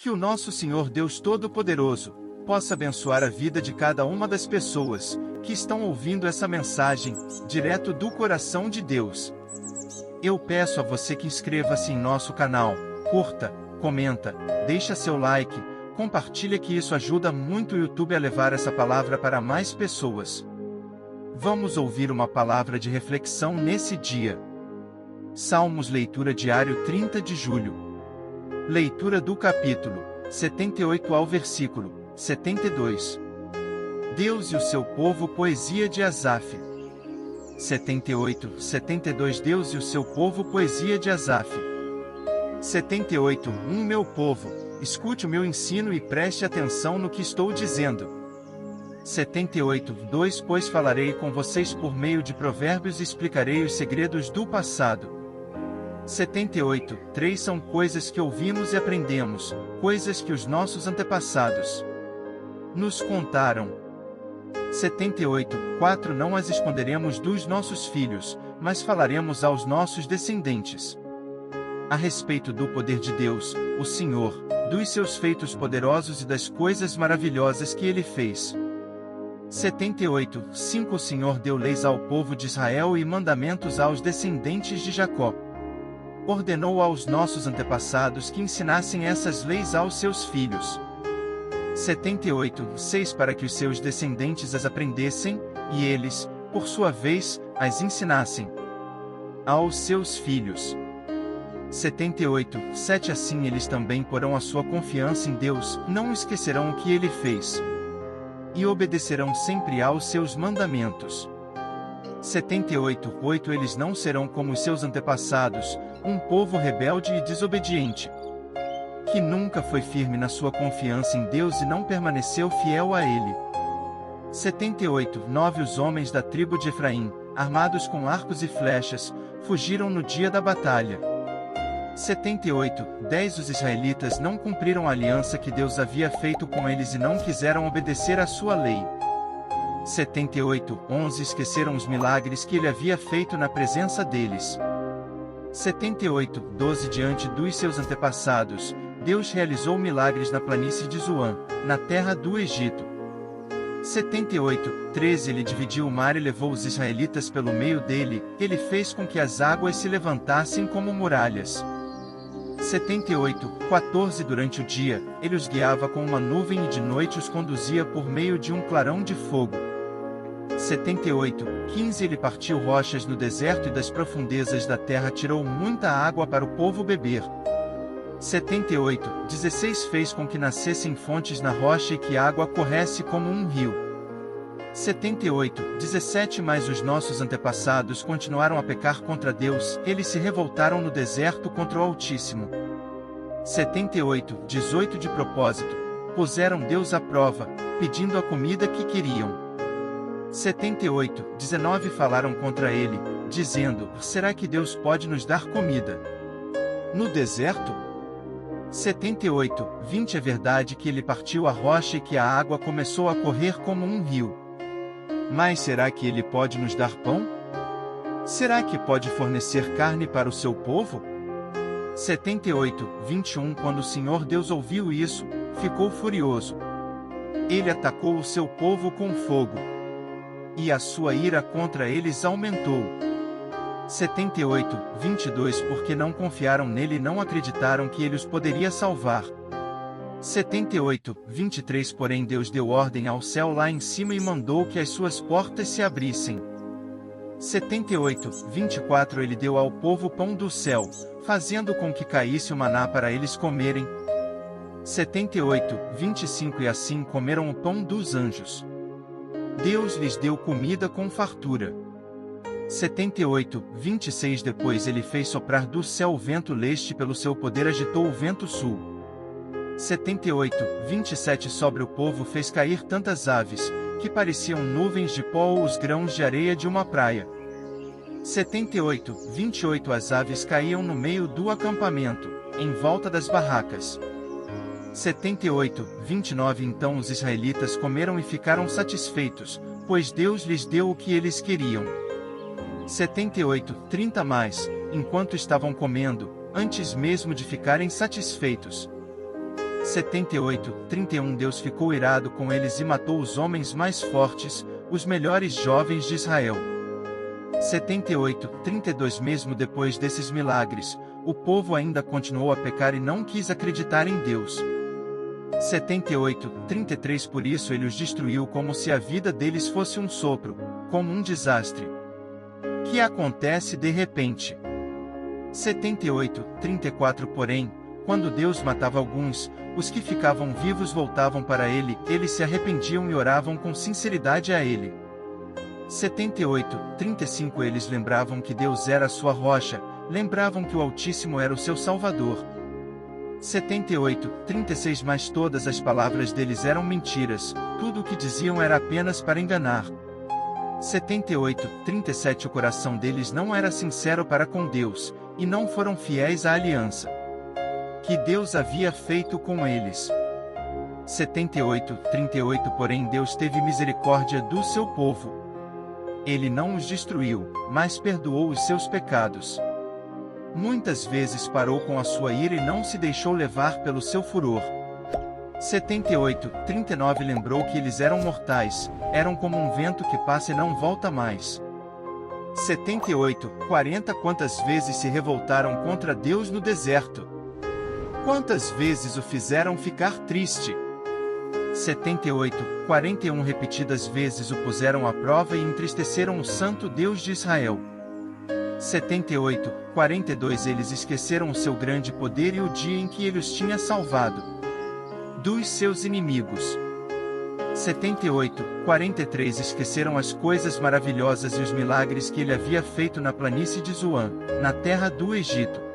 Que o nosso Senhor Deus Todo-Poderoso possa abençoar a vida de cada uma das pessoas que estão ouvindo essa mensagem, direto do coração de Deus. Eu peço a você que inscreva-se em nosso canal, curta, comenta, deixa seu like, compartilha, que isso ajuda muito o YouTube a levar essa palavra para mais pessoas. Vamos ouvir uma palavra de reflexão nesse dia. Salmos, leitura diário 30 de julho. Leitura do capítulo 78 ao versículo 72. Deus e o seu povo, poesia de Asaf. 78, 72. Deus e o seu povo, poesia de Asaf. 78, meu povo, escute o meu ensino e preste atenção no que estou dizendo. 78, 2. Pois falarei com vocês por meio de provérbios e explicarei os segredos do passado. 78, 3. São coisas que ouvimos e aprendemos, coisas que os nossos antepassados nos contaram. 78, 4. Não as esconderemos dos nossos filhos, mas falaremos aos nossos descendentes a respeito do poder de Deus, o Senhor, dos seus feitos poderosos e das coisas maravilhosas que Ele fez. 78, 5. O Senhor deu leis ao povo de Israel e mandamentos aos descendentes de Jacó. Ordenou aos nossos antepassados que ensinassem essas leis aos seus filhos. 78, 6. Para que os seus descendentes as aprendessem, e eles, por sua vez, as ensinassem aos seus filhos. 78, 7. Assim eles também porão a sua confiança em Deus, não esquecerão o que Ele fez, e obedecerão sempre aos seus mandamentos. 78, 8. Eles não serão como os seus antepassados, um povo rebelde e desobediente, que nunca foi firme na sua confiança em Deus e não permaneceu fiel a Ele. 78, 9. Os homens da tribo de Efraim, armados com arcos e flechas, fugiram no dia da batalha. 78, 10. Os israelitas não cumpriram a aliança que Deus havia feito com eles e não quiseram obedecer à sua lei. 78, 11. Esqueceram os milagres que Ele havia feito na presença deles. 78, 12. Diante dos seus antepassados, Deus realizou milagres na planície de Zoan, na terra do Egito. 78, 13. Ele dividiu o mar e levou os israelitas pelo meio dele, Ele fez com que as águas se levantassem como muralhas. 78, 14. Durante o dia, Ele os guiava com uma nuvem e de noite os conduzia por meio de um clarão de fogo. 78, 15. Ele partiu rochas no deserto e das profundezas da terra tirou muita água para o povo beber. 78, 16. Fez com que nascessem fontes na rocha e que a água corresse como um rio. 78, 17. Mas os nossos antepassados continuaram a pecar contra Deus, eles se revoltaram no deserto contra o Altíssimo. 78, 18. De propósito, puseram Deus à prova, pedindo a comida que queriam. 78, 19. Falaram contra ele, dizendo: será que Deus pode nos dar comida no deserto? 78, 20. É verdade que Ele partiu a rocha e que a água começou a correr como um rio. Mas será que Ele pode nos dar pão? Será que pode fornecer carne para o seu povo? 78, 21. Quando o Senhor Deus ouviu isso, ficou furioso. Ele atacou o seu povo com fogo, e a sua ira contra eles aumentou. 78, 22. Porque não confiaram nele e não acreditaram que ele os poderia salvar. 78, 23. Porém Deus deu ordem ao céu lá em cima e mandou que as suas portas se abrissem. 78, 24. Ele deu ao povo pão do céu, fazendo com que caísse o maná para eles comerem. 78, 25. E assim comeram o pão dos anjos. Deus lhes deu comida com fartura. 78, 26. Depois Ele fez soprar do céu o vento leste, pelo seu poder agitou o vento sul. 78, 27. Sobre o povo fez cair tantas aves, que pareciam nuvens de pó ou os grãos de areia de uma praia. 78, 28. As aves caíam no meio do acampamento, em volta das barracas. 78, 29. Então os israelitas comeram e ficaram satisfeitos, pois Deus lhes deu o que eles queriam. 78, 30. Mas, enquanto estavam comendo, antes mesmo de ficarem satisfeitos, 78, 31 Deus ficou irado com eles e matou os homens mais fortes, os melhores jovens de Israel. 78, 32 Mesmo depois desses milagres, o povo ainda continuou a pecar e não quis acreditar em Deus. 78, 33 Por isso ele os destruiu como se a vida deles fosse um sopro, como um desastre que acontece de repente. 78, 34 Porém, quando Deus matava alguns, os que ficavam vivos voltavam para ele, eles se arrependiam e oravam com sinceridade a ele. 78, 35 Eles lembravam que Deus era a sua rocha, lembravam que o Altíssimo era o seu Salvador. 78, 36 Mas todas as palavras deles eram mentiras, tudo o que diziam era apenas para enganar. 78, 37 O coração deles não era sincero para com Deus, e não foram fiéis à aliança que Deus havia feito com eles. 78, 38 Porém Deus teve misericórdia do seu povo. Ele não os destruiu, mas perdoou os seus pecados. Muitas vezes parou com a sua ira e não se deixou levar pelo seu furor. 78, 39 Lembrou que eles eram mortais, eram como um vento que passa e não volta mais. 78, 40 Quantas vezes se revoltaram contra Deus no deserto? Quantas vezes o fizeram ficar triste? 78, 41 Repetidas vezes o puseram à prova e entristeceram o Santo Deus de Israel. 78, 42 Eles esqueceram o seu grande poder e o dia em que ele os tinha salvado dos seus inimigos. 78, 43 Esqueceram as coisas maravilhosas e os milagres que ele havia feito na planície de Zoan, na terra do Egito.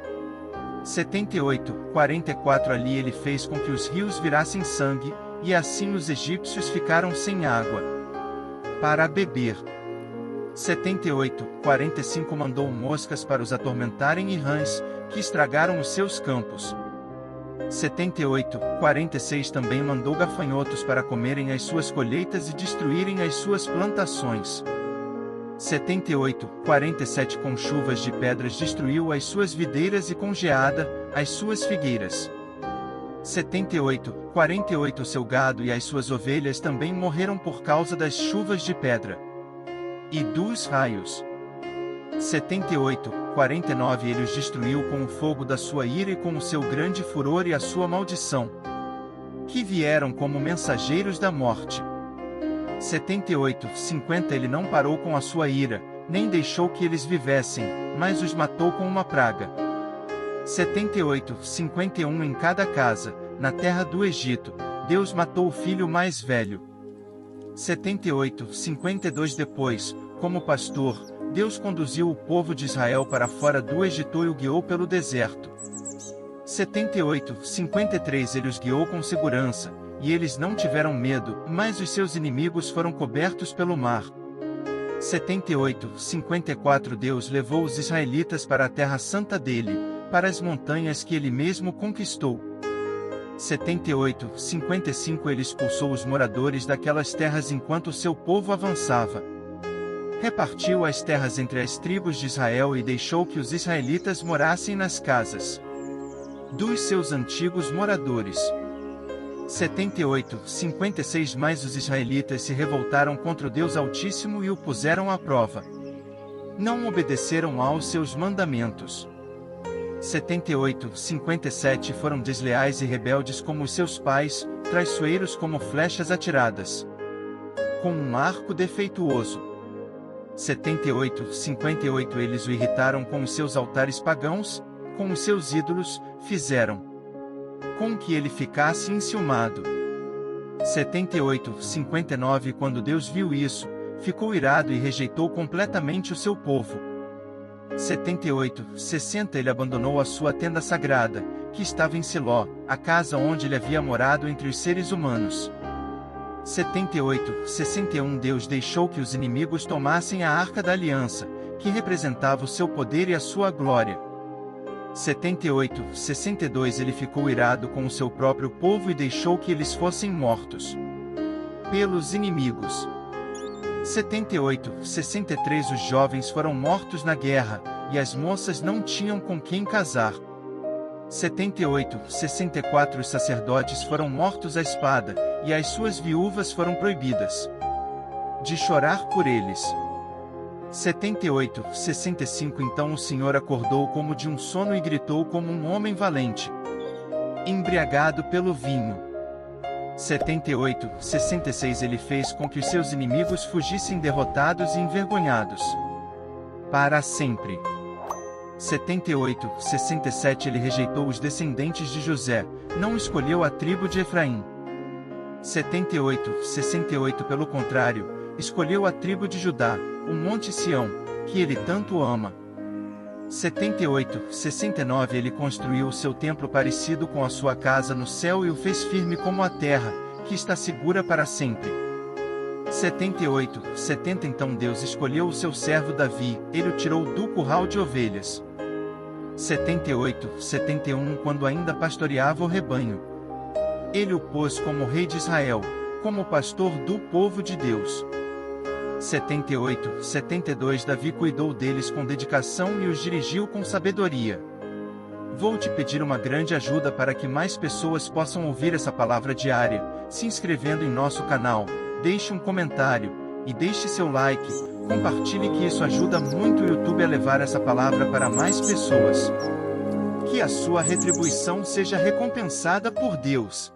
78, 44 Ali ele fez com que os rios virassem sangue, e assim os egípcios ficaram sem água para beber. 78, 45 Mandou moscas para os atormentarem e rãs, que estragaram os seus campos. 78, 46 Também mandou gafanhotos para comerem as suas colheitas e destruírem as suas plantações. 78, 47 Com chuvas de pedras destruiu as suas videiras e com geada, as suas figueiras. 78, 48 Seu gado e as suas ovelhas também morreram por causa das chuvas de pedra e dos raios. 78, 49 Ele os destruiu com o fogo da sua ira e com o seu grande furor e a sua maldição, que vieram como mensageiros da morte. 78, 50 Ele não parou com a sua ira, nem deixou que eles vivessem, mas os matou com uma praga. 78, 51 Em cada casa, na terra do Egito, Deus matou o filho mais velho. 78, 52 Depois, como pastor, Deus conduziu o povo de Israel para fora do Egito e o guiou pelo deserto. 78, 53 Ele os guiou com segurança, e eles não tiveram medo, mas os seus inimigos foram cobertos pelo mar. 78, 54 Deus levou os israelitas para a terra santa dele, para as montanhas que ele mesmo conquistou. 78, 55 Ele expulsou os moradores daquelas terras enquanto seu povo avançava. Repartiu as terras entre as tribos de Israel e deixou que os israelitas morassem nas casas dos seus antigos moradores. 78, 56 Mas os israelitas se revoltaram contra o Deus Altíssimo e o puseram à prova. Não obedeceram aos seus mandamentos. 78, 57 Foram desleais e rebeldes como os seus pais, traiçoeiros como flechas atiradas com um arco defeituoso. 78, 58 Eles o irritaram com os seus altares pagãos, com os seus ídolos, fizeram com que ele ficasse enciumado. 78, 59 Quando Deus viu isso, ficou irado e rejeitou completamente o seu povo. 78, 60 Ele abandonou a sua tenda sagrada, que estava em Siló, a casa onde ele havia morado entre os seres humanos. 78, 61 Deus deixou que os inimigos tomassem a Arca da Aliança, que representava o seu poder e a sua glória. 78, 62 Ele ficou irado com o seu próprio povo e deixou que eles fossem mortos pelos inimigos. 78, 63 Os jovens foram mortos na guerra, e as moças não tinham com quem casar. 78, 64 Os sacerdotes foram mortos à espada, e as suas viúvas foram proibidas de chorar por eles. 78, 65 Então o Senhor acordou como de um sono e gritou como um homem valente, embriagado pelo vinho. 78, 66 Ele fez com que os seus inimigos fugissem derrotados e envergonhados para sempre. 78, 67 Ele rejeitou os descendentes de José, não escolheu a tribo de Efraim. 78, 68 Pelo contrário, escolheu a tribo de Judá, o monte Sião, que ele tanto ama. 78, 69 Ele construiu o seu templo parecido com a sua casa no céu e o fez firme como a terra, que está segura para sempre. 78, 70 Então Deus escolheu o seu servo Davi, ele o tirou do curral de ovelhas. 78, 71 Quando ainda pastoreava o rebanho, ele o pôs como rei de Israel, como pastor do povo de Deus. 78, 72 Davi cuidou deles com dedicação e os dirigiu com sabedoria. Vou te pedir uma grande ajuda para que mais pessoas possam ouvir essa palavra diária, se inscrevendo em nosso canal, deixe um comentário, e deixe seu like, compartilhe que isso ajuda muito o YouTube a levar essa palavra para mais pessoas. Que a sua retribuição seja recompensada por Deus.